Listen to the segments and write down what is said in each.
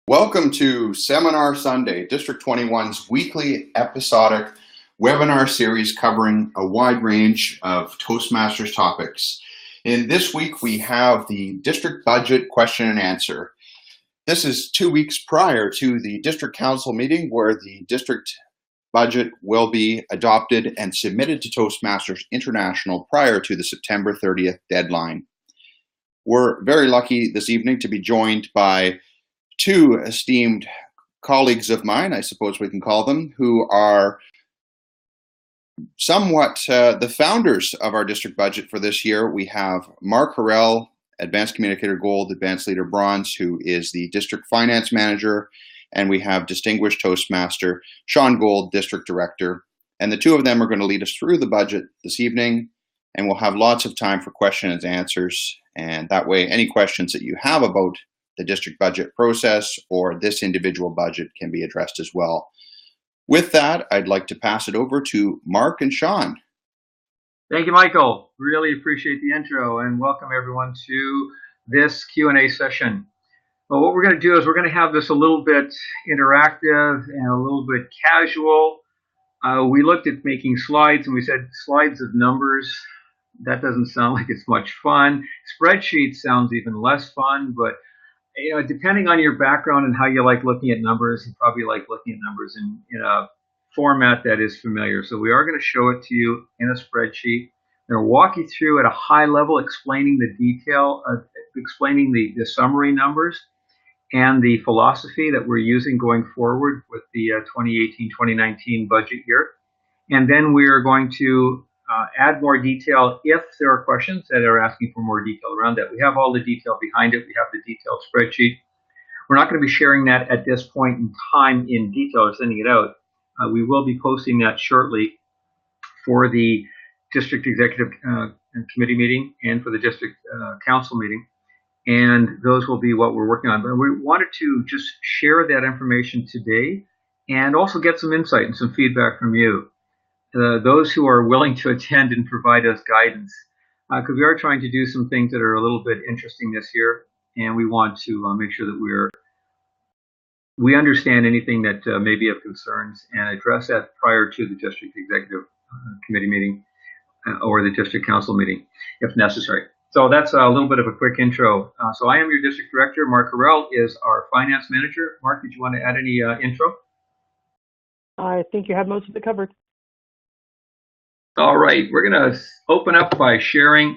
Welcome to Seminar Sunday, District 21's weekly episodic webinar series covering a wide range of Toastmasters topics. In this week, we have the district budget question and answer. This is 2 weeks prior to the district council meeting where the district budget will be adopted and submitted to Toastmasters International prior to the September 30th deadline. We're very lucky this evening to be joined by two esteemed colleagues of mine, I suppose we can call them, who are somewhat the founders of our district budget for this year. We have Mark Harrell, Advanced Communicator Gold, Advanced Leader Bronze, who is the District Finance Manager, and we have Distinguished Toastmaster Sean Gold, District Director. And the two of them are going to lead us through the budget this evening, and we'll have lots of time for questions and answers. And that way, any questions that you have about the district budget process or this individual budget can be addressed as well. With that, I'd like to pass it over to Mark and Sean. Thank you, Michael. Really appreciate the intro and welcome everyone to this Q&A session. Well, what we're going to do is we're going to have this a little bit interactive and a little bit casual. We looked at making slides and we said slides of numbers. That doesn't sound like it's much fun. Spreadsheets sounds even less fun, but depending on your background and how you like looking at numbers, you probably like looking at numbers in a format that is familiar. So we are going to show it to you in a spreadsheet. I'm going to walk you through at a high level, explaining the detail, explaining the summary numbers and the philosophy that we're using going forward with the 2018-2019 budget year. And then we are going to add more detail if there are questions that are asking for more detail around that. We have all the detail behind it. We have the detailed spreadsheet. We're not going to be sharing that at this point in time in detail or sending it out. We will be posting that shortly for the district executive committee meeting and for the district council meeting. And those will be what we're working on. But we wanted to just share that information today and also get some insight and some feedback from you. Those who are willing to attend and provide us guidance, because we are trying to do some things that are a little bit interesting this year, and we want to make sure that we understand anything that may be of concerns and address that prior to the district executive committee meeting or the district council meeting, if necessary. So that's a little bit of a quick intro. So I am your district director. Mark Harrell is our finance manager. Mark, did you want to add any intro? I think you have most of it covered. All right, we're going to open up by sharing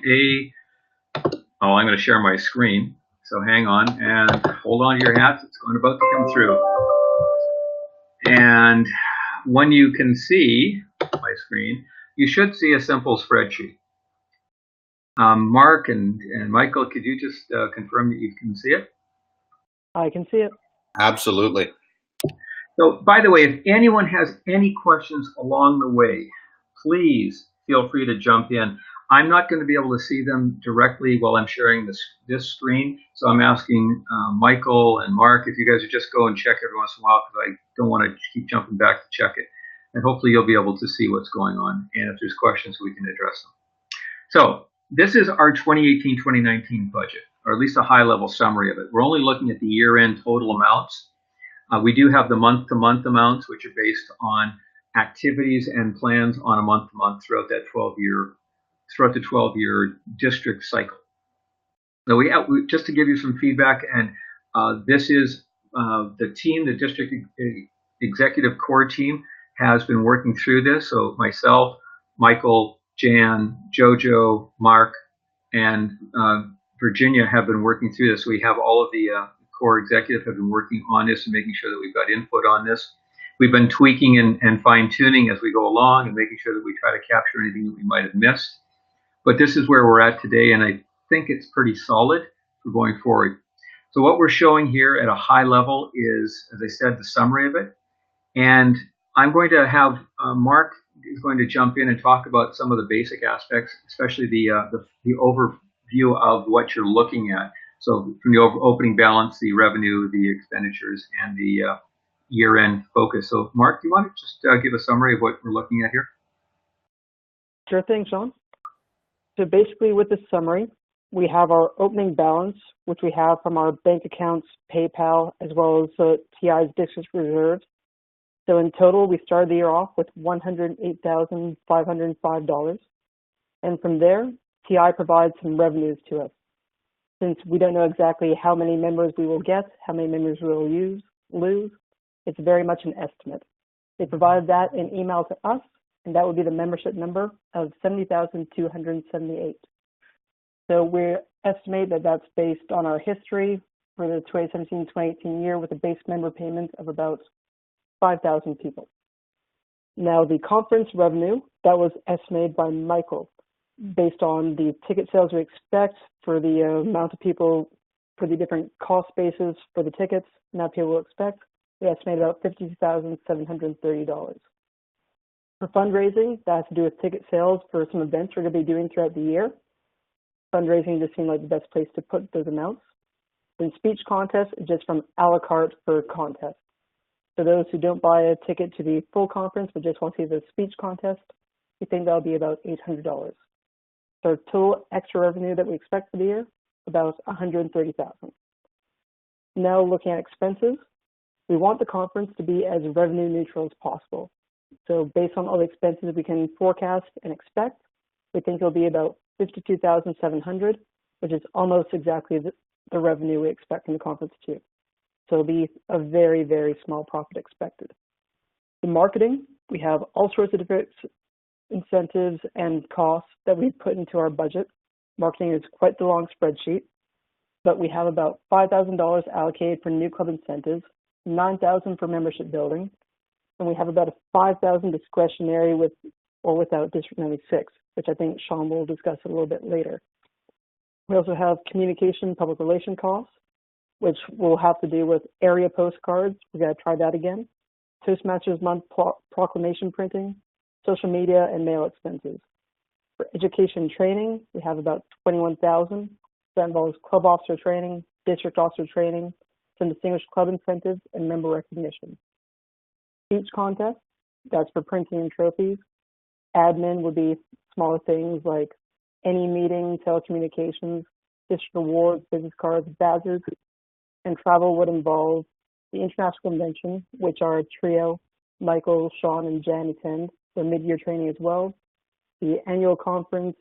I'm going to share my screen. So hang on and hold on to your hats. It's about to come through. And when you can see my screen, you should see a simple spreadsheet. Mark and Michael, could you just confirm that you can see it? I can see it. Absolutely. So, by the way, if anyone has any questions along the way, please feel free to jump in. I'm not going to be able to see them directly while I'm sharing this screen, so I'm asking Michael and Mark if you guys would just go and check every once in a while, because I don't want to keep jumping back to check it. And hopefully you'll be able to see what's going on, and if there's questions, we can address them. So this is our 2018-2019 budget, or at least a high-level summary of it. We're only looking at the year-end total amounts. We do have the month-to-month amounts, which are based on activities and plans on a month-to-month throughout that 12-year district cycle. So just to give you some feedback, and this is the team, the district executive core team has been working through this. So myself, Michael, Jan, Jojo, Mark, and Virginia have been working through this. So we have all of the core executive have been working on this and making sure that we've got input on this. We've been tweaking and fine-tuning as we go along and making sure that we try to capture anything that we might have missed. But this is where we're at today, and I think it's pretty solid for going forward. So what we're showing here at a high level is, as I said, the summary of it. And I'm going to have Mark is going to jump in and talk about some of the basic aspects, especially the overview of what you're looking at. So from the opening balance, the revenue, the expenditures, and the year-end focus. So Mark, do you want to just give a summary of what we're looking at here? Sure thing, Sean. So basically with the summary, we have our opening balance, which we have from our bank accounts, PayPal, as well as TI's district reserves. So in total, we started the year off with $108,505. And from there, TI provides some revenues to us. Since we don't know exactly how many members we will get, how many members we will lose, it's very much an estimate. They provided that in email to us, and that would be the membership number of 70,278. So we estimate that that's based on our history for the 2017-2018 year with a base member payment of about 5,000 people. Now the conference revenue, that was estimated by Michael based on the ticket sales we expect for the amount of people, for the different cost bases for the tickets, now people will expect. We estimate about $52,730. For fundraising, that has to do with ticket sales for some events we're going to be doing throughout the year. Fundraising just seemed like the best place to put those amounts. Then speech contest is just from a la carte for contests. For those who don't buy a ticket to the full conference but just want to see the speech contest, we think that'll be about $800. So our total extra revenue that we expect for the year, about $130,000. Now looking at expenses, we want the conference to be as revenue neutral as possible. So based on all the expenses we can forecast and expect, we think it'll be about $52,700, which is almost exactly the revenue we expect from the conference too. So it'll be a very, very small profit expected. In marketing, we have all sorts of different incentives and costs that we put into our budget. Marketing is quite the long spreadsheet, but we have about $5,000 allocated for new club incentives, $9,000 for membership building, and we have about a $5,000 discretionary with or without District 96, which I think Sean will discuss a little bit later. We also have communication, public relation costs, which will have to do with area postcards. We got to try that again. Toastmasters month proclamation printing, social media, and mail expenses. For education training, we have about $21,000. That involves club officer training, district officer training, some distinguished club incentives, and member recognition. Speech contest, that's for printing and trophies. Admin would be smaller things like any meeting, telecommunications, district awards, business cards, badges, and travel would involve the international convention, which our trio, Michael, Sean, and Jan attend, for mid-year training as well, the annual conference,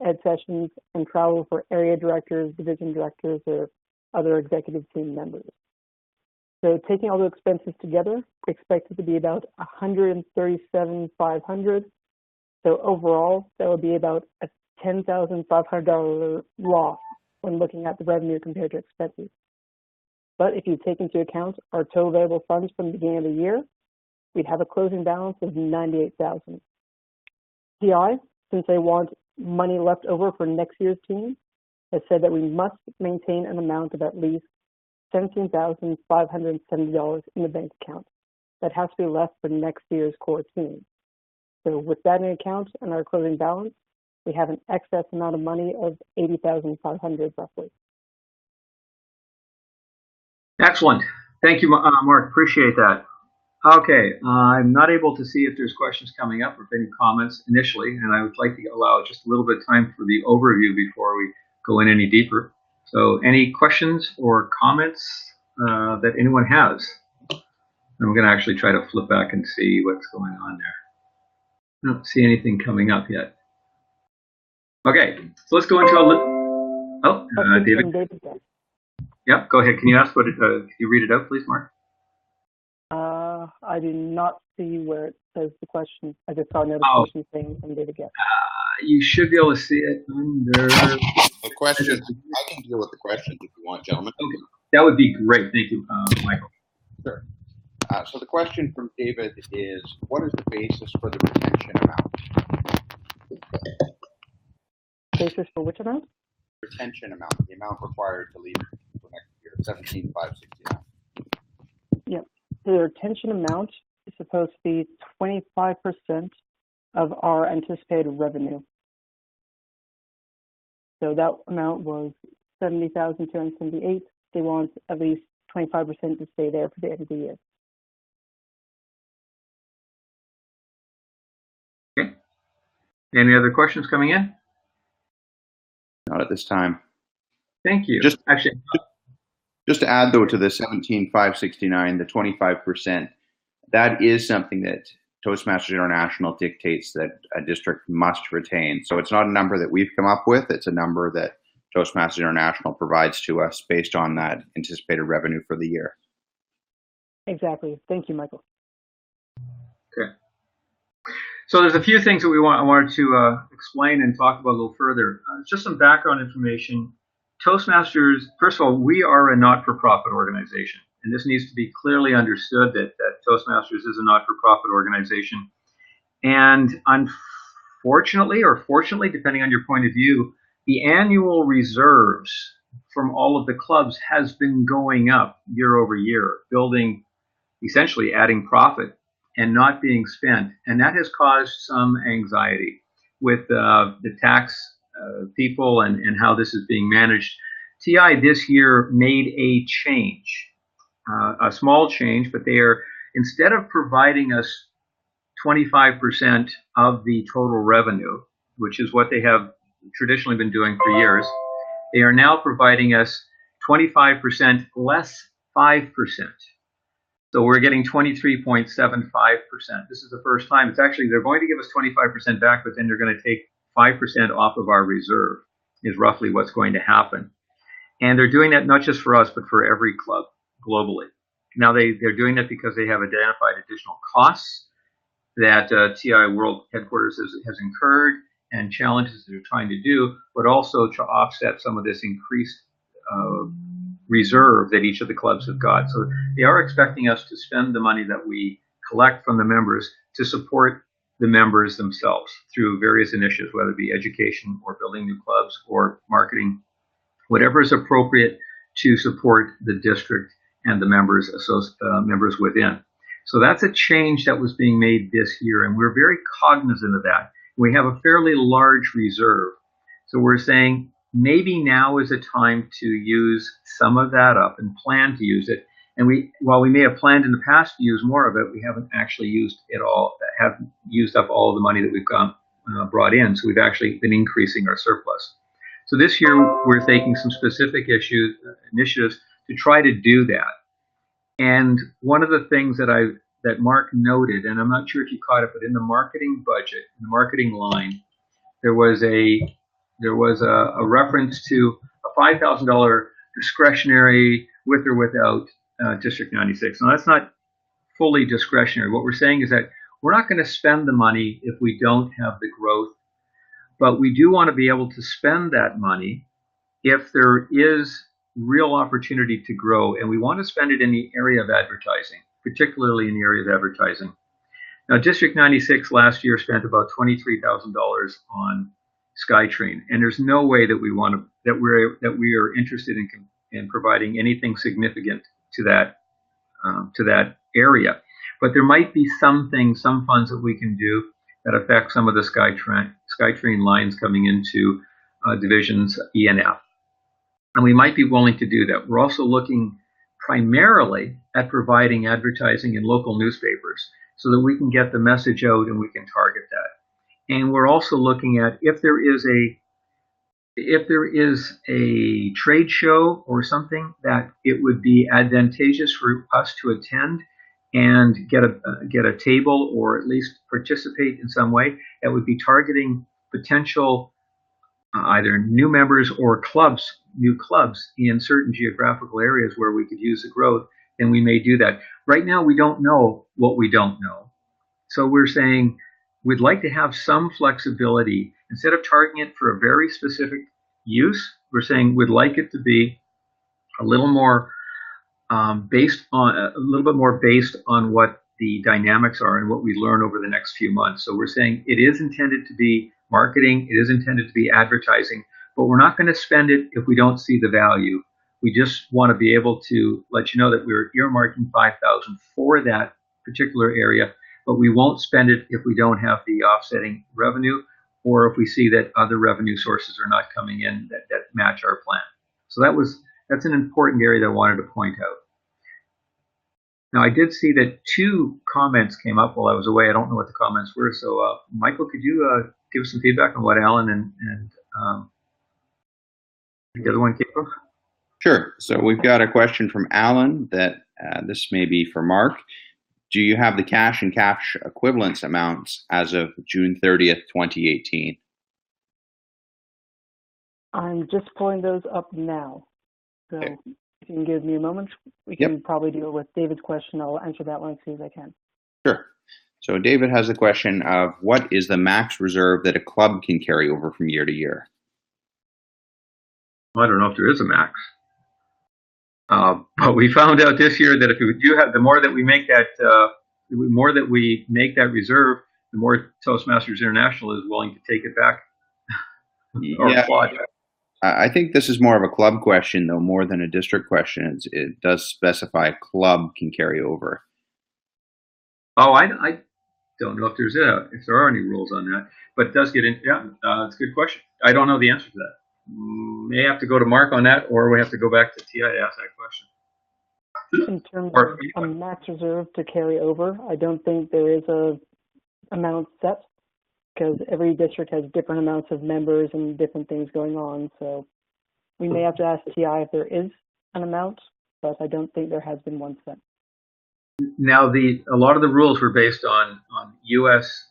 ed sessions, and travel for area directors, division directors, or other executive team members. So taking all the expenses together, we expect it to be about $137,500. So overall, that would be about a $10,500 loss when looking at the revenue compared to expenses. But if you take into account our total available funds from the beginning of the year, we'd have a closing balance of $98,000. TI, since they want money left over for next year's team, has said that we must maintain an amount of at least $17,570 in the bank account. That has to be left for next year's core team. So with that in account and our closing balance, we have an excess amount of money of $80,500 roughly. Excellent. Thank you, Mark. Appreciate that. Okay, I'm not able to see if there's questions coming up or if any comments initially, and I would like to allow just a little bit of time for the overview before we go in any deeper. So any questions or comments that anyone has? I'm going to actually try to flip back and see what's going on there. I don't see anything coming up yet. Okay, so let's go into a little... Oh, David. Yep, go ahead. Can you ask what it, can you read it out, please, Mark? I do not see where it says the question. I just saw another question thing from David Guest. You should be able to see it under... The question, I can deal with the questions if you want, gentlemen. Okay, that would be great. Thank you, Michael. Sure. So the question from David is, what is the basis for the retention amount? Basis for which amount? Retention amount, the amount required to leave for next year, 17,569. Yep. The retention amount is supposed to be 25% of our anticipated revenue. So that amount was 70,278. They want at least 25% to stay there for the end of the year. Okay. Any other questions coming in? Not not at this time. Thank you. Just Actually, to add though to the 17,569, the 25%, that is something that Toastmasters International dictates that a district must retain. So it's not a number that we've come up with. It's a number that Toastmasters International provides to us based on that anticipated revenue for the year. Exactly. Thank you, Michael. okay. So there's a few things that I wanted to explain and talk about a little further. Just some background information. Toastmasters, first of all, we are a not-for-profit organization, and this needs to be clearly understood that Toastmasters is a not-for-profit organization. And unfortunately, or fortunately, depending on your point of view, the annual reserves from all of the clubs has been going up year over year, building, essentially adding profit and not being spent. And that has caused some anxiety with the tax people and how this is being managed. TI this year made a change, a small change, but they are, instead of providing us 25% of the total revenue, which is what they have traditionally been doing for years, they are now providing us 25% less 5%. So we're getting 23.75%. This is the first time. It's actually, they're going to give us 25% back, but then they're going to take 5% off of our reserve, is roughly what's going to happen. And they're doing that not just for us, but for every club globally. Now, they're doing that because they have identified additional costs that TI World Headquarters has incurred and challenges they're trying to do, but also to offset some of this increased reserve that each of the clubs have got. So they are expecting us to spend the money that we collect from the members to support the members themselves through various initiatives, whether it be education or building new clubs or marketing, whatever is appropriate to support the district and the members within. So that's a change that was being made this year, and we're very cognizant of that. We have a fairly large reserve. So we're saying maybe now is a time to use some of that up and plan to use it. And while we may have planned in the past to use more of it, we haven't actually used it all, haven't used up all of the money that we've got brought in. So we've actually been increasing our surplus. So this year we're taking some specific initiatives to try to do that. And one of the things that Mark noted, and I'm not sure if you caught it, but in the marketing budget, in the marketing line, there was a reference to a $5,000 discretionary with or without District 96. Now that's not fully discretionary. What we're saying is that we're not going to spend the money if we don't have the growth, but we do want to be able to spend that money if there is real opportunity to grow, and we want to spend it in the area of advertising, particularly in the area of advertising. Now, District 96 last year spent about $23,000 on SkyTrain, and there's no way that we are interested in providing anything significant to that area. But there might be some funds that we can do that affect some of the SkyTrain lines coming into divisions E and F. And we might be willing to do that. We're also looking primarily at providing advertising in local newspapers so that we can get the message out and we can target that. And we're also looking at if there is a trade show or something that it would be advantageous for us to attend and get a table or at least participate in some way, that would be targeting potential either new members or new clubs in certain geographical areas where we could use the growth, then we may do that. Right now, we don't know what we don't know. So we're saying we'd like to have some flexibility. Instead of targeting it for a very specific use, we're saying we'd like it to be a little more based on what the dynamics are and what we learn over the next few months. So we're saying it is intended to be marketing, it is intended to be advertising, but we're not going to spend it if we don't see the value. We just want to be able to let you know that we're earmarking $5,000 for that particular area, but we won't spend it if we don't have the offsetting revenue or if we see that other revenue sources are not coming in that match our plan. So that's an important area that I wanted to point out. Now, I did see that 2 comments came up while I was away. I don't know what the comments were. So, Michael, could you give some feedback on what Alan and The other one, Kiko? Sure. So we've got a question from Alan that this may be for Mark. Do you have the cash and cash equivalents amounts as of June 30th, 2018? I'm just pulling those up now. So Okay. if you can give me a moment, we can probably deal with David's question. I'll answer that one as soon as I can. Sure. So David has a question of what is the max reserve that a club can carry over from year to year? I don't know if there is a max. But we found out this year that if we do have, the more that we make that, reserve, the more Toastmasters International is willing to take it back. Yeah, I think this is more of a club question, though, more than a district question. It does specify a club can carry over. Oh, I don't know if there are any rules on that, but it does get in. Yeah, it's a good question. I don't know the answer to that. May have to go to Mark on that, or we have to go back to TI to ask that question. In terms of a max reserve to carry over, I don't think there is a amount set, because every district has different amounts of members and different things going on. So we may have to ask TI if there is an amount, but I don't think there has been one set. Now, a lot of the rules were based on U.S.,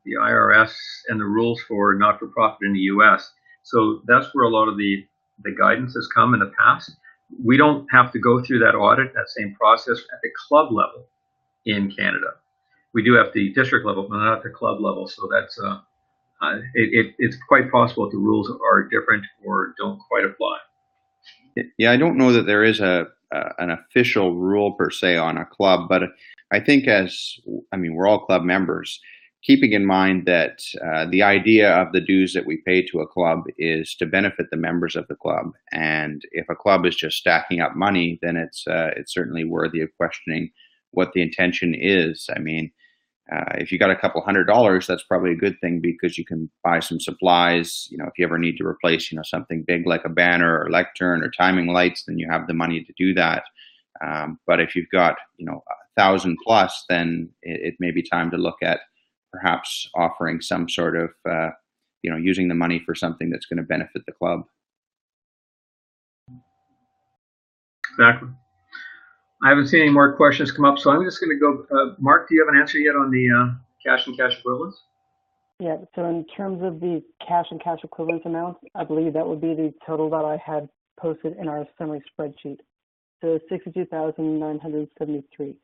the IRS, and the rules for not-for-profit in the U.S. So that's where a lot of the guidance has come in the past. We don't have to go through that audit, that same process at the club level in Canada. We do at the district level, but not at the club level. So that's it's quite possible that the rules are different or don't quite apply. Yeah, I don't know that there is an official rule per se on a club, but I think we're all club members. Keeping in mind that the idea of the dues that we pay to a club is to benefit the members of the club, and if a club is just stacking up money, then it's certainly worthy of questioning what the intention is. I mean, if you got a couple $100, that's probably a good thing because you can buy some supplies. You know, if you ever need to replace, something big like a banner or lectern or timing lights, then you have the money to do that. But if you've got, 1,000 plus, then it may be time to look at perhaps offering some sort of, using the money for something that's going to benefit the club. Exactly. I haven't seen any more questions come up, so I'm just going to go. Mark, do you have an answer yet on the cash and cash equivalents? Yeah, so in terms of the cash and cash equivalents amount, I believe that would be the total that I had posted in our summary spreadsheet. So 62,973.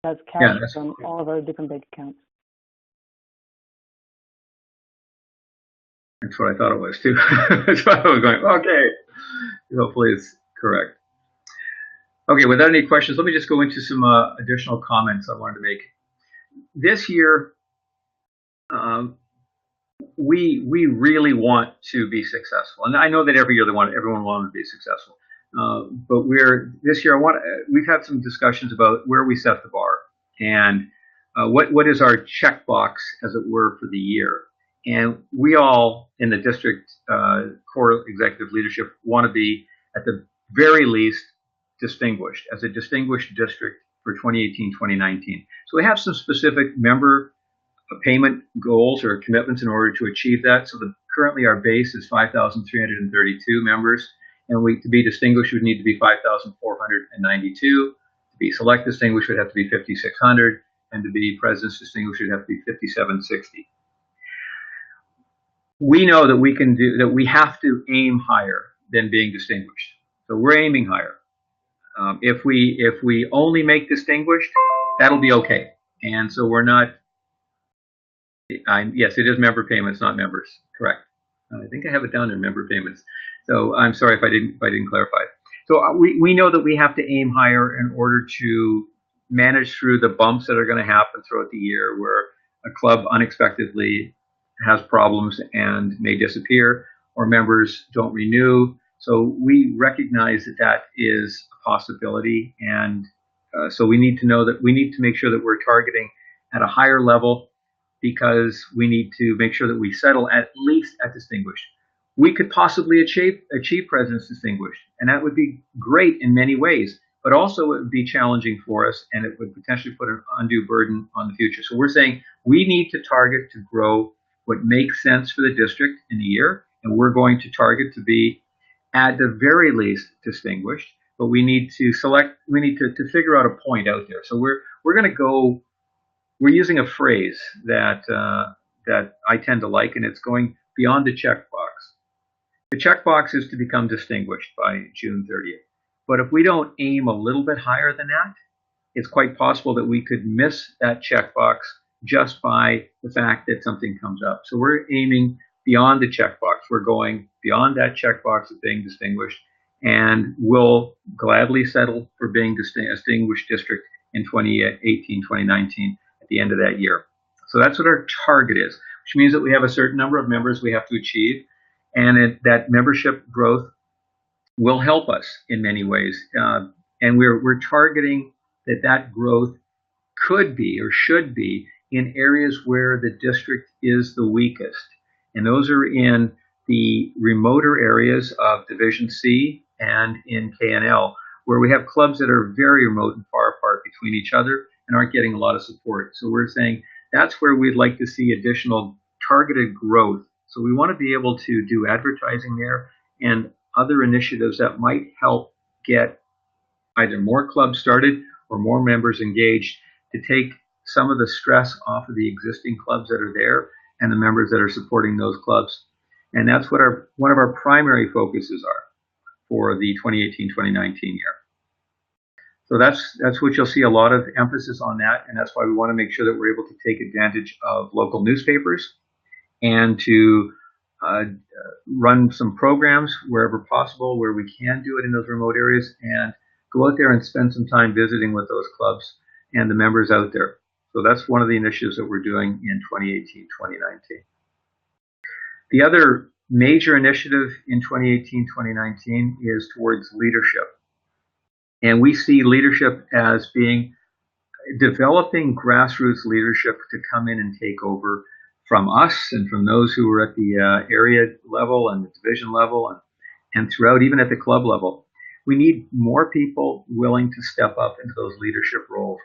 That's cash from all of our different bank accounts. That's what I thought it was too. That's why I was going, okay. Hopefully it's correct. Okay, without any questions, let me just go into some additional comments I wanted to make. This year, we really want to be successful, and I know that every year everyone wants to be successful. But this year we've had some discussions about where we set the bar and what is our checkbox, as it were, for the year. And we all in the district core executive leadership want to be at the very least distinguished as a distinguished district for 2018-2019. So we have some specific member payment goals or commitments in order to achieve that. So currently our base is 5,332 members, and to be distinguished would need to be 5,492. To be select distinguished would have to be 5,600, and to be president's distinguished would have to be 5,760. We know that we have to aim higher than being distinguished. So we're aiming higher. If we only make distinguished, that'll be okay. And so we're not. Yes, it is member payments, not members. Correct. I think I have it down in member payments. So I'm sorry if I didn't clarify. So we know that we have to aim higher in order to manage through the bumps that are going to happen throughout the year, where a club unexpectedly has problems and may disappear, or members don't renew. So we recognize that is a possibility, and so we need to make sure that we're targeting at a higher level, because we need to make sure that we settle at least at distinguished. We could possibly achieve President's Distinguished, and that would be great in many ways, but also it would be challenging for us, and it would potentially put an undue burden on the future. So we're saying we need to target to grow what makes sense for the district in the year, and we're going to target to be at the very least distinguished, but we need to figure out a point out there. So we're going to go, we're using a phrase that, that I tend to like, and it's going beyond the checkbox. The checkbox is to become distinguished by June 30th. But if we don't aim a little bit higher than that, it's quite possible that we could miss that checkbox just by the fact that something comes up. So we're aiming beyond the checkbox. We're going beyond that checkbox of being distinguished, and we'll gladly settle for being a distinguished district in 2018, 2019 at the end of that year. So that's what our target is, which means that we have a certain number of members we have to achieve, and that membership growth will help us in many ways. And we're targeting that growth could be or should be in areas where the district is the weakest. And those are in the remoter areas of Division C and in KNL, where we have clubs that are very remote and far apart between each other and aren't getting a lot of support. So we're saying that's where we'd like to see additional targeted growth. So we want to be able to do advertising there and other initiatives that might help get either more clubs started or more members engaged, to take some of the stress off of the existing clubs that are there and the members that are supporting those clubs. And that's what one of our primary focuses are for the 2018-2019 year. So that's what you'll see, a lot of emphasis on that, and that's why we want to make sure that we're able to take advantage of local newspapers and to run some programs wherever possible, where we can do it in those remote areas, and go out there and spend some time visiting with those clubs and the members out there. So that's one of the initiatives that we're doing in 2018-2019. The other major initiative in 2018-2019 is towards leadership. And we see leadership as being developing grassroots leadership to come in and take over from us and from those who are at the area level and the division level and throughout, even at the club level. We need more people willing to step up into those leadership roles.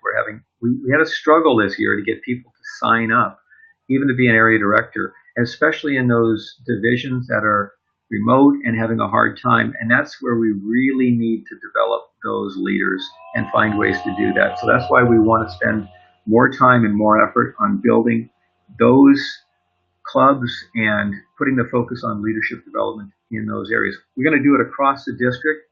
We had a struggle this year to get people to sign up, even to be an area director, especially in those divisions that are remote and having a hard time. And that's where we really need to develop those leaders and find ways to do that. So that's why we want to spend more time and more effort on building those clubs and putting the focus on leadership development in those areas. We're going to do it across the district,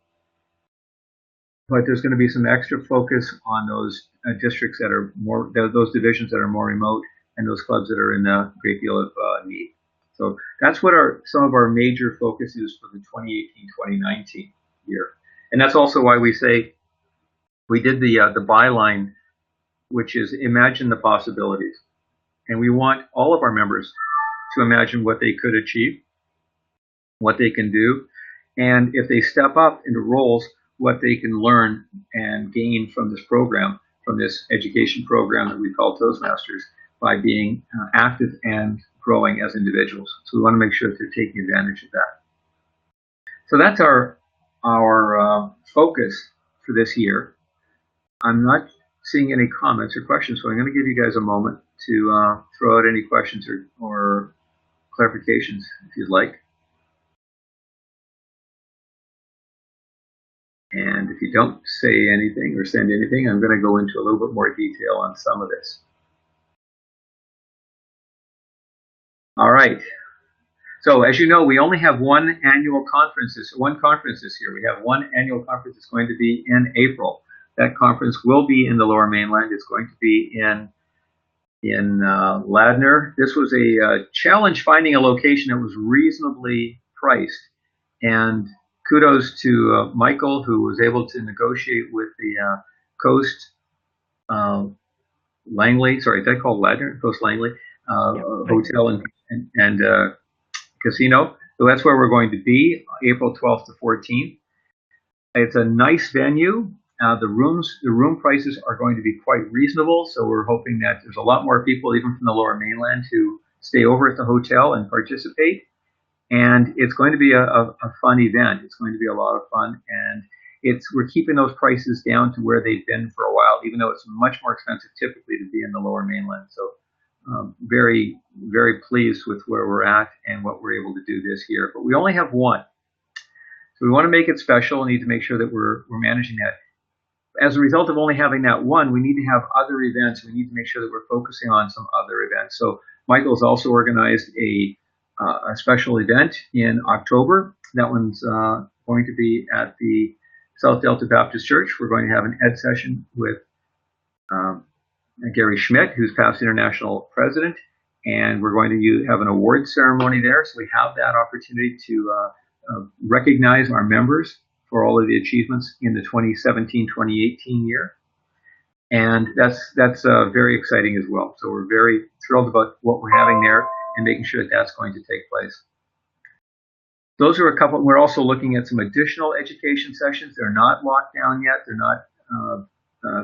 but there's going to be some extra focus on those districts that are more, those divisions that are more remote, and those clubs that are in a great deal of need. So that's what some of our major focus is for the 2018-2019 year. And that's also why we say we did the byline, which is imagine the possibilities. And we want all of our members to imagine what they could achieve, what they can do, and if they step up into roles, what they can learn and gain from this program, from this education program that we call Toastmasters, by being active and growing as individuals. So we want to make sure that they're taking advantage of that. So that's our focus for this year. I'm not seeing any comments or questions, so I'm going to give you guys a moment to throw out any questions or clarifications if you'd like. And if you don't say anything or send anything, I'm going to go into a little bit more detail on some of this. All right. So as you know, we only have one conference this year. We have one annual conference that's going to be in April. That conference will be in the Lower Mainland. It's going to be in Ladner. This was a challenge finding a location that was reasonably priced, and kudos to Michael, who was able to negotiate with the Coast Langley. Sorry, is that called Ladner? Coast Langley Hotel and Casino. So that's where we're going to be, April 12th to 14th. It's a nice venue. The room prices are going to be quite reasonable, so we're hoping that there's a lot more people, even from the Lower Mainland, to stay over at the hotel and participate. And it's going to be a fun event. It's going to be a lot of fun, and we're keeping those prices down to where they've been for a while, even though it's much more expensive typically to be in the Lower Mainland. So very, very pleased with where we're at and what we're able to do this year. But we only have one. So we want to make it special. We need to make sure that we're managing that. As a result of only having that one, we need to have other events. We need to make sure that we're focusing on some other events. So Michael's also organized a special event in October. That one's going to be at the South Delta Baptist Church. We're going to have an ed session with Gary Schmidt, who's past international president, and we're going to have an award ceremony there. So we have that opportunity to recognize our members for all of the achievements in the 2017-2018 year. And that's very exciting as well. So we're very thrilled about what we're having there and making sure that that's going to take place. Those are a couple. We're also looking at some additional education sessions. They're not locked down yet. They're not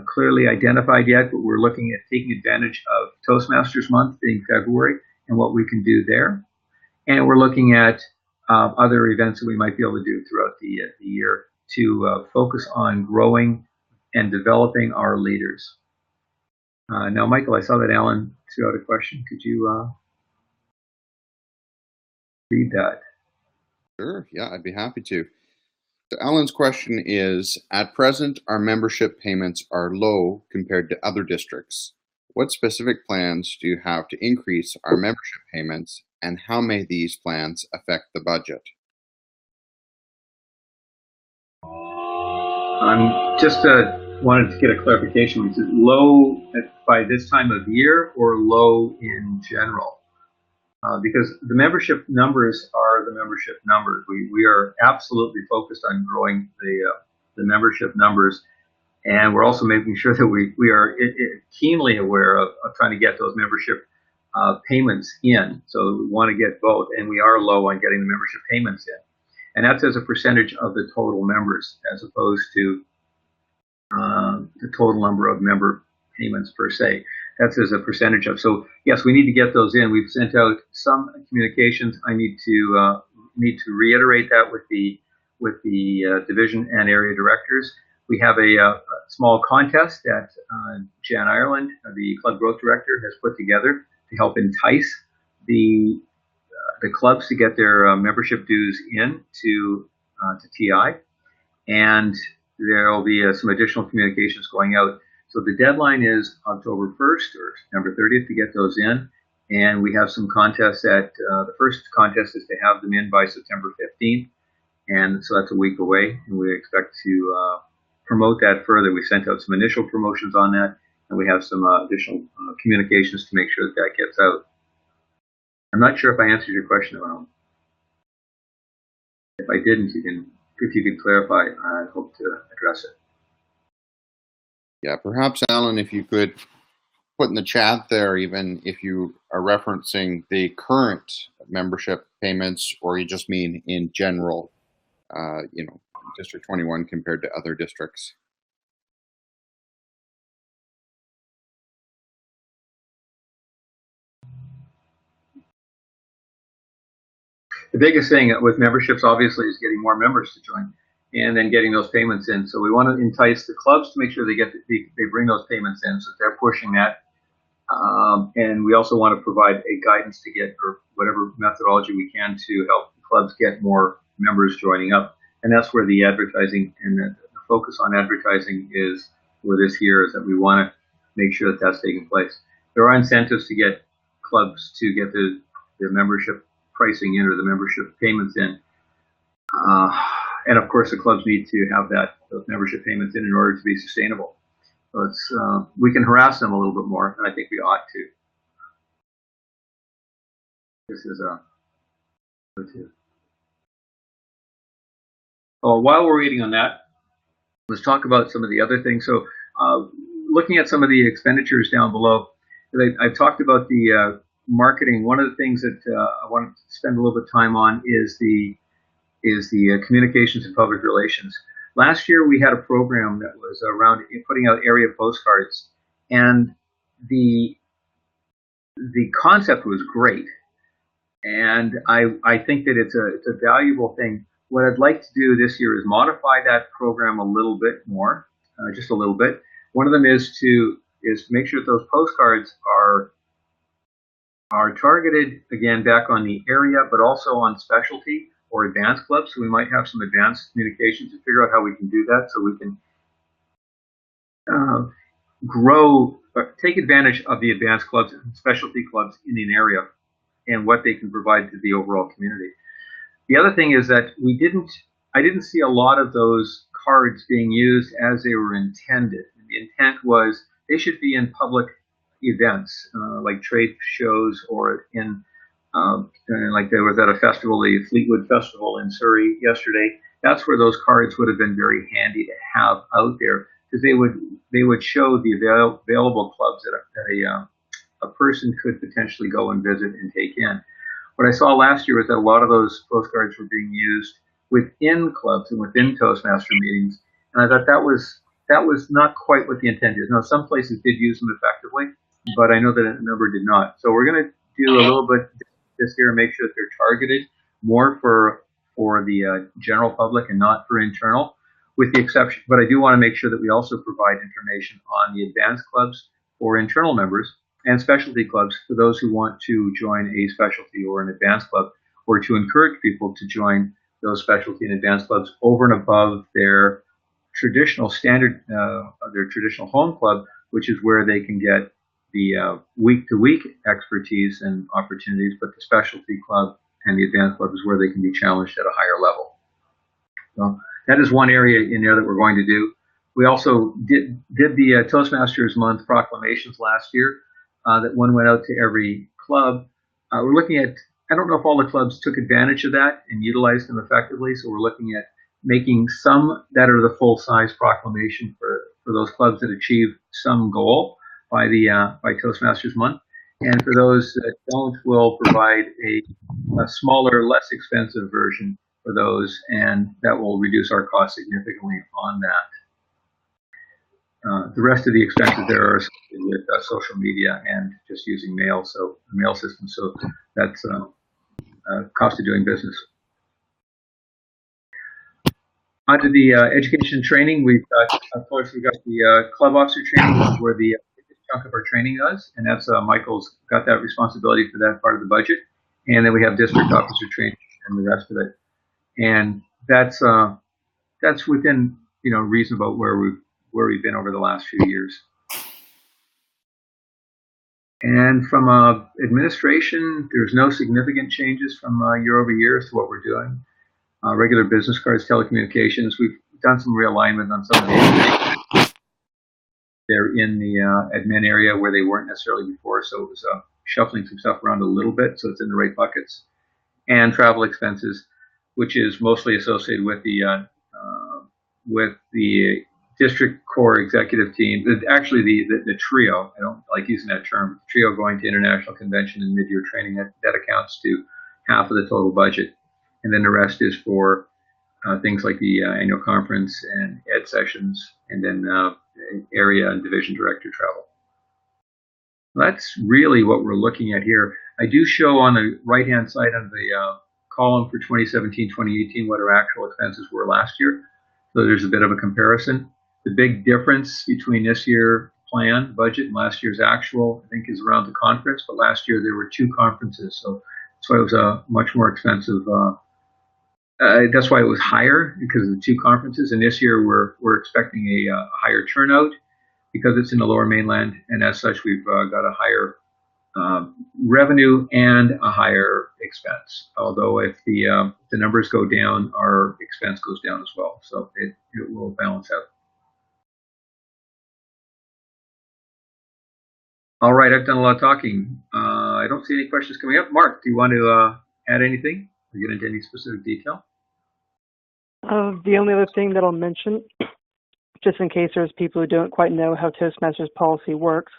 clearly identified yet, but we're looking at taking advantage of Toastmasters month being February and what we can do there. And we're looking at other events that we might be able to do throughout the year to focus on growing and developing our leaders. Now, Michael, I saw that Alan threw out a question. Could you read that? Sure, yeah, I'd be happy to. So Alan's question is, at present, our membership payments are low compared to other districts. What specific plans do you have to increase our membership payments, and how may these plans affect the budget? I'm just wanted to get a clarification. Is it low by this time of year or low in general? Because the membership numbers are the membership numbers. We are absolutely focused on growing the membership numbers, and we're also making sure that we are keenly aware of trying to get those membership payments in. So we want to get both, and we are low on getting the membership payments in. And that's as a percentage of the total members, as opposed to the total number of member payments per se. That's as a percentage of. So yes, we need to get those in. We've sent out some communications. I need to reiterate that with the division and area directors. We have a small contest that Jan Ireland, the club growth director, has put together to help entice the clubs to get their membership dues in to TI, and there will be some additional communications going out. So the deadline is October 1st or September 30th to get those in, and we have some contests that the first contest is to have them in by September 15th, and so that's a week away, and we expect to promote that further. We sent out some initial promotions on that, and we have some additional communications to make sure that that gets out. I'm not sure if I answered your question, Alan. If I didn't, if you could clarify, I hope to address it. Yeah, perhaps, Alan, if you could put in the chat there, even if you are referencing the current membership payments, or you just mean in general, District 21 compared to other districts. The biggest thing with memberships, obviously, is getting more members to join, and then getting those payments in. So we want to entice the clubs to make sure they bring those payments in, so they're pushing that. And we also want to provide a guidance to get, or whatever methodology we can, to help the clubs get more members joining up. And that's where the advertising and the focus on advertising is for this year, is that we want to make sure that that's taking place. There are incentives to get clubs to get the membership pricing in, or the membership payments in. And of course, the clubs need to have those membership payments in order to be sustainable. So it's we can harass them a little bit more, and I think we ought to. This is while we're waiting on that, let's talk about some of the other things. So looking at some of the expenditures down below, I've talked about the marketing. One of the things that I want to spend a little bit of time on is the communications and public relations. Last year, we had a program that was around putting out area postcards, and the concept was great, and I think that it's a valuable thing. What I'd like to do this year is modify that program a little bit more, just a little bit. One of them is to make sure that those postcards are targeted, again, back on the area, but also on specialty. or advanced clubs. So we might have some advanced communications to figure out how we can do that so we can take advantage of the advanced clubs and specialty clubs in an area and what they can provide to the overall community. The other thing is that I didn't see a lot of those cards being used as they were intended. The intent was they should be in public events like trade shows or in like there was at a festival, the Fleetwood Festival in Surrey yesterday. That's where those cards would have been very handy to have out there because they would show the available clubs that a person could potentially go and visit and take in. What I saw last year was that a lot of those postcards were being used within clubs and within Toastmaster meetings, and I thought that was not quite what the intent is. Now, some places did use them effectively, but I know that a number did not. So we're going to do a little bit this year and make sure that they're targeted more for the general public and not for internal, with the exception. But I do want to make sure that we also provide information on the advanced clubs for internal members and specialty clubs for those who want to join a specialty or an advanced club, or to encourage people to join those specialty and advanced clubs over and above their traditional standard, their traditional home club, which is where they can get the week-to-week expertise and opportunities, but the specialty club and the advanced club is where they can be challenged at a higher level. So that is one area in there that we're going to do. We also did the Toastmasters Month proclamations last year. That one went out to every club. We're looking at, I don't know if all the clubs took advantage of that and utilized them effectively, so we're looking at making some that are the full-size proclamation for those clubs that achieve some goal by Toastmasters Month. And for those that don't, we'll provide a smaller, less expensive version for those, and that will reduce our cost significantly on that. The rest of the expenses there are associated with social media and just using mail, so the mail system. So that's cost of doing business. Onto the education training. Of course, we've got the club officer training, which is where the biggest chunk of our training is, and that's Michael's got that responsibility for that part of the budget. And then we have district officer training and the rest of it. And that's within reason about where we've been over the last few years. And from administration, there's no significant changes from year over year as to what we're doing. Regular business cards, telecommunications, we've done some realignment on some of the they're in the admin area where they weren't necessarily before, so it was shuffling some stuff around a little bit so it's in the right buckets. And travel expenses, which is mostly associated with the district core executive team, actually the trio. I don't like using that term. Trio going to international convention and mid-year training, that accounts to half of the total budget, and then the rest is for things like the annual conference and ed sessions, and then area and division director travel. That's really what we're looking at here. I do show on the right-hand side of the column for 2017-2018 what our actual expenses were last year. So there's a bit of a comparison. The big difference between this year's plan budget and last year's actual, I think, is around the conference. But last year there were 2 conferences, so that's why it was a much more expensive. That's why it was higher, because of the 2 conferences. And this year we're expecting a higher turnout because it's in the Lower Mainland, and as such we've got a higher revenue and a higher expense. Although if the numbers go down, our expense goes down as well. So it will balance out. All right, I've done a lot of talking. I don't see any questions coming up. Mark, do you want to add anything or get into any specific detail? The only other thing that I'll mention, just in case there's people who don't quite know how Toastmasters policy works,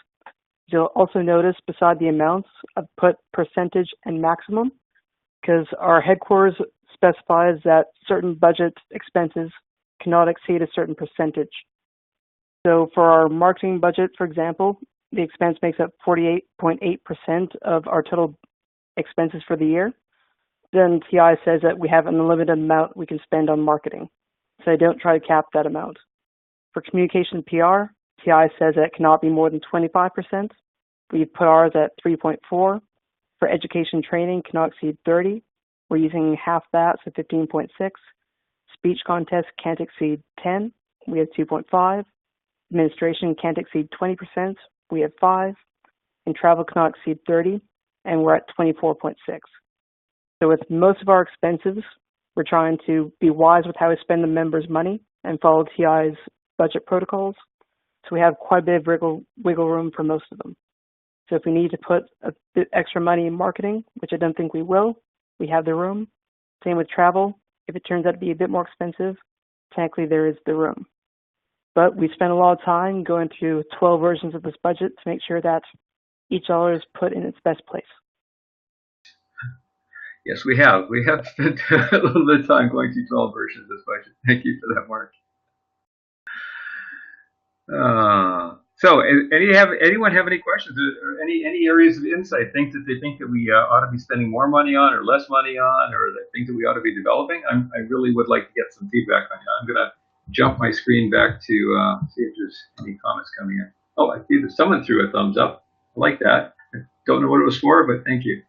you'll also notice beside the amounts, I've put percentage and maximum, because our headquarters specifies that certain budget expenses cannot exceed a certain percentage. So for our marketing budget, for example, the expense makes up 48.8% of our total expenses for the year. Then TI says that we have an unlimited amount we can spend on marketing. So I don't try to cap that amount. For communication PR, TI says that it cannot be more than 25%. We've put ours at 3.4. For education training, cannot exceed 30. We're using half that, so 15.6. Speech contest can't exceed 10. We have 2.5. Administration can't exceed 20%. We have 5. And travel cannot exceed 30. And we're at 24.6. So with most of our expenses, we're trying to be wise with how we spend the members' money and follow TI's budget protocols. So we have quite a bit of wiggle room for most of them. So if we need to put a bit extra money in marketing, which I don't think we will, we have the room. Same with travel. If it turns out to be a bit more expensive, technically there is the room. But we spent a lot of time going through 12 versions of this budget to make sure that each dollar is put in its best place. Yes, we have. We have spent a little bit of time going through 12 versions of this budget. Thank you for that, Mark. So, anyone have any questions or any areas of insight? Things that they think that we ought to be spending more money on, or less money on, or the things that we ought to be developing? I really would like to get some feedback on you. I'm going to jump my screen back to see if there's any comments coming in. Oh, I see that someone threw a thumbs up. I like that. I don't know what it was for, but thank you.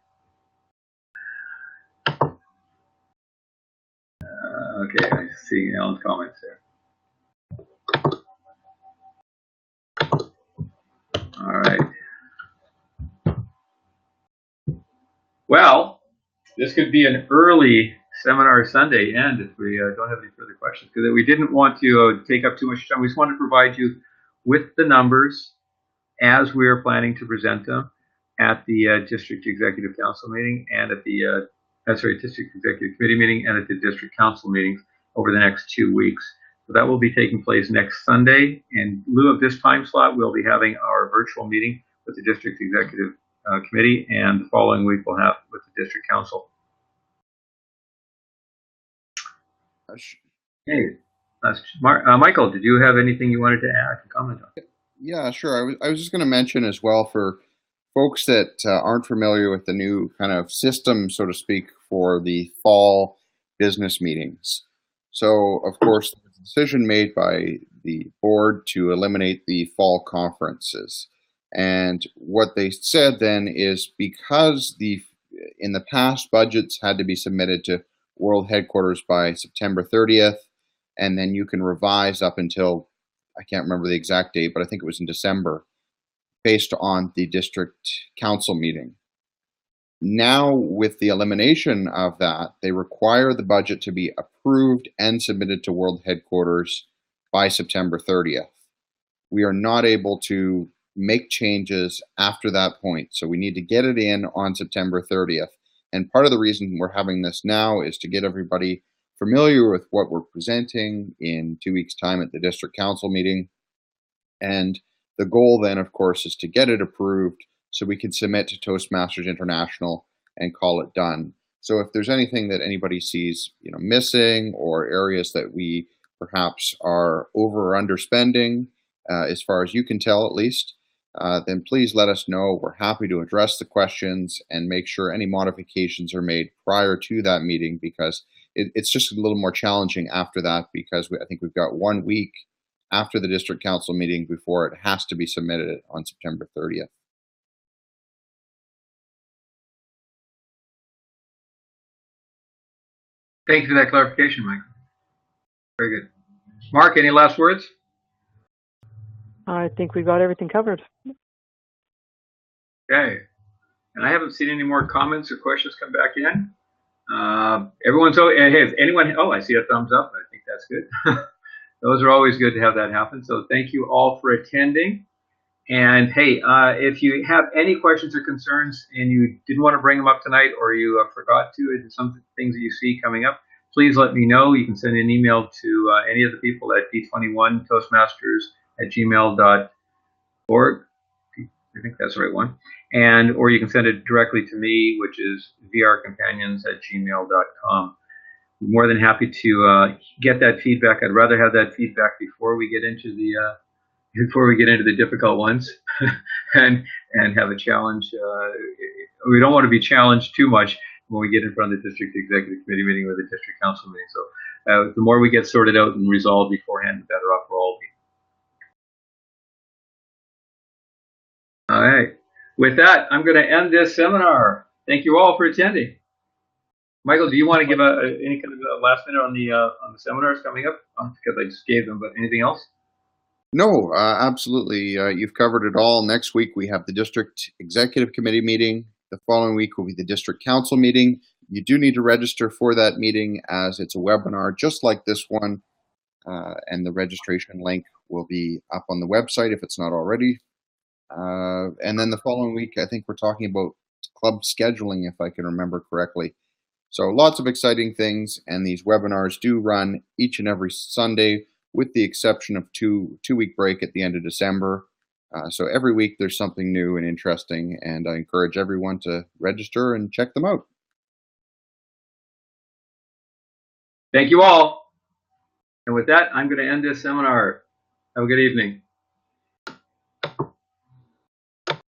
Okay, I see Alan's comments there. All right. Well, this could be an early seminar Sunday end if we don't have any further questions, because we didn't want to take up too much time. We just wanted to provide you with the numbers as we are planning to present them at the District Executive Council meeting and at the District Executive Committee meeting and at the District Council meetings over the next 2 weeks. So that will be taking place next Sunday. In lieu of this time slot, we'll be having our virtual meeting with the District Executive Committee, and the following week we'll have with the District Council. Hey, Michael, did you have anything you wanted to add, to comment on? Yeah, sure. I was just going to mention as well, for folks that aren't familiar with the new kind of system, so to speak, for the fall business meetings. So, of course, there was a decision made by the board to eliminate the fall conferences. And what they said then is, because in the past budgets had to be submitted to World Headquarters by September 30th, and then you can revise up until, I can't remember the exact date, but I think it was in December, based on the District Council meeting. Now, with the elimination of that, they require the budget to be approved and submitted to World Headquarters by September 30th. We are not able to make changes after that point, so we need to get it in on September 30th. And part of the reason we're having this now is to get everybody familiar with what we're presenting in 2 weeks' time at the District Council meeting. And the goal then, of course, is to get it approved so we can submit to Toastmasters International and call it done. So if there's anything that anybody sees, missing, or areas that we perhaps are over or underspending, as far as you can tell at least, then please let us know. We're happy to address the questions and make sure any modifications are made prior to that meeting, because it's just a little more challenging after that, because I think we've got 1 week after the District Council meeting before it has to be submitted on September 30th. Thank you for that clarification, Mike. Very good. Mark, any last words? I think we got everything covered. Okay. And I haven't seen any more comments or questions come back in. Everyone's, hey, anyone, I see a thumbs up. I think that's good. Those are always good to have that happen. So thank you all for attending. And hey, if you have any questions or concerns and you didn't want to bring them up tonight, or you forgot to, and some things that you see coming up, please let me know. You can send an email to any of the people at d21toastmasters@gmail.org. I think that's the right one. Or you can send it directly to me, which is vrcompanions@gmail.com. I'm more than happy to get that feedback. I'd rather have that feedback before we get into the difficult ones and have a challenge. We don't want to be challenged too much when we get in front of the District Executive Committee meeting or the District Council meeting. So the more we get sorted out and resolved beforehand, the better off we'll all be. All right. With that, I'm going to end this seminar. Thank you all for attending. Michael, do you want to give any kind of a last minute on the seminars coming up? Because I just gave them, but anything else? No, absolutely. You've covered it all. Next week, we have the district executive committee meeting. The following week will be the district council meeting. You do need to register for that meeting as it's a webinar just like this one. And the registration link will be up on the website if it's not already. And then the following week, I think we're talking about club scheduling, if I can remember correctly. So lots of exciting things, and these webinars do run each and every Sunday, with the exception of two-week break at the end of December. So every week there's something new and interesting, and I encourage everyone to register and check them out. Thank you all. And with that, I'm going to end this seminar. Have a good evening.